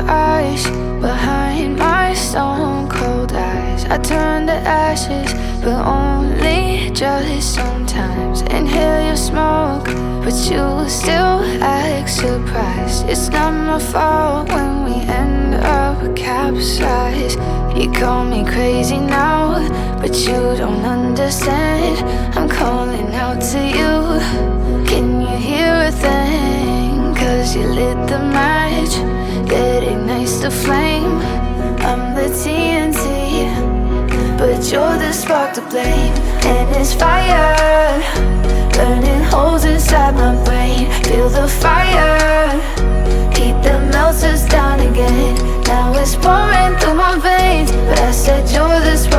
ice behind my stone cold eyes. I turn to ashes, but only just sometimes. Inhale your smoke, but you still act surprised. It's not my fault when we end up capsized. You call me crazy now, but you don't understand. I'm calling out to you. Can you hear a thing? 'Cause you lit the match that ignites the flame. I'm the TNT, but you're the spark to blame. And it's fire, burning holes inside my brain. Feel the fire, heat that melts us down again. Now it's pouring through my veins, but I said you're the spark